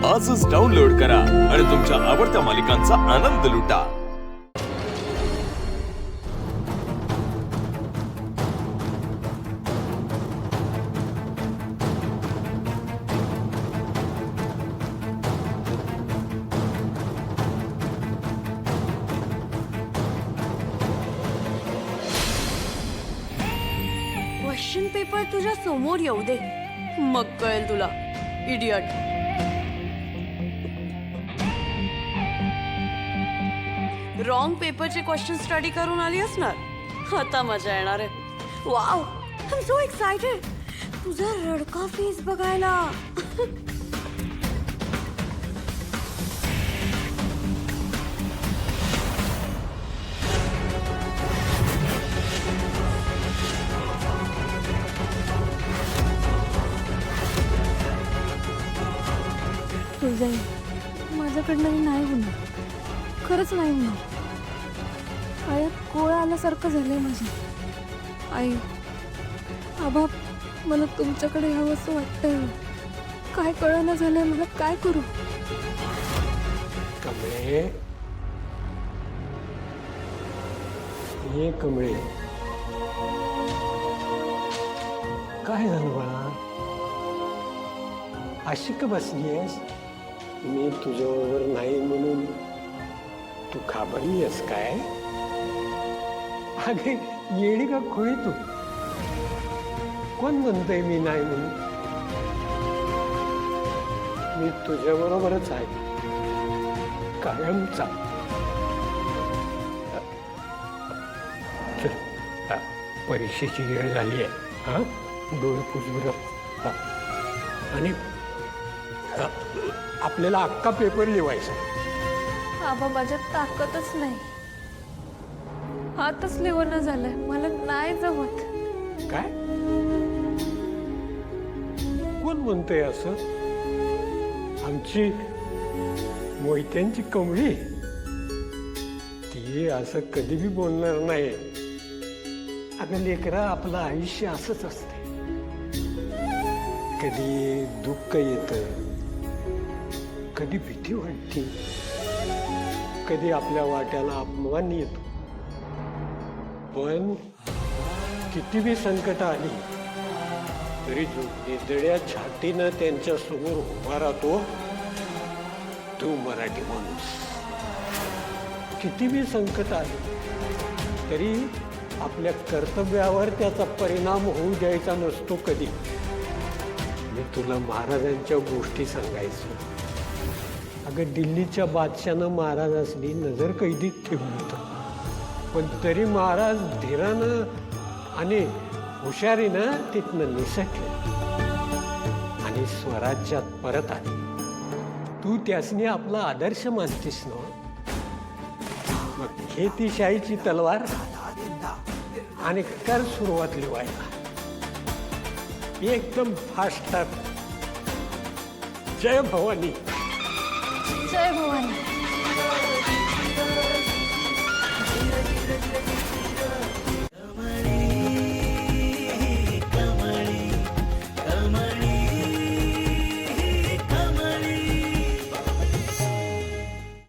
आजच डाउनलोड करा आणि तुमच्या आवडत्या मालिकांचा आनंद लुटा। क्वेश्चन पेपर तुझ्या समोर येऊ दे, मग कळेल तुला, इडियट। रॉंग पेपरचे क्वेश्चन स्टडी करून आली असणार, आता मजा येणार आहे। Wow, I am so excited तुझा रडका फेस बघायला। तुझाई माझ्याकडनं नाही होणार, खरंच नाही होणार। आयात कोळा आल्यासारखं झालंय माझं। आई, आबा, मला तुमच्याकडे यावं असं वाटतंय, काय कळना झालंय मला, काय करू? कमळे, ये कमळे, काय झालं बाळा? अशी का बसलीयस? मी तुझ्याबरोबर नाही म्हणून तू घाबरलीयस काय? अगे येडी का खोळी तू? कोण म्हणतंय मी नाही म्हणून? मी तुझ्याबरोबरच आहे, कायमचा। चल, परीक्षेची वेळ झाली आहे, हा डोळे पुस बरं। आणि आपल्याला अख्खा पेपर लिवायचा। आबा, माझ्यात ताकदच नाही, हातच लिवणं झालंय, मला नाही जमत। काय? कोण म्हणतंय असं? आमची मोहित्यांची कमळी, ती असं कधी बी बोलणार नाही। अगं लेकरा, आपलं आयुष्य असंच असते, कधी दुःख येतं, कधी भीती वाटते, कधी आपल्या वाट्याला अपमान येतो। पण किती बी संकट आली तरी जो निजड्या छातीनं त्यांच्या समोर उभा राहतो तो मराठी माणूस। किती बी संकट आली तरी आपल्या कर्तव्यावर त्याचा परिणाम होऊ द्यायचा नसतो कधी। मी तुला महाराजांच्या गोष्टी सांगायचो। अगं दिल्लीच्या बादशानं महाराजांनी नजर कैदीत ठेवली होतं, पण तरी महाराज धीरानं आणि हुशारीनं तिथनं निसटले आणि स्वराज्यात परत आले। तू त्यासनी आपला आदर्श मानतेस ना? मग घे ती शाहीची तलवार आणि कर सुरुवात लिवायला, एकदम फास्ट। जय भवानी। जय भवानी।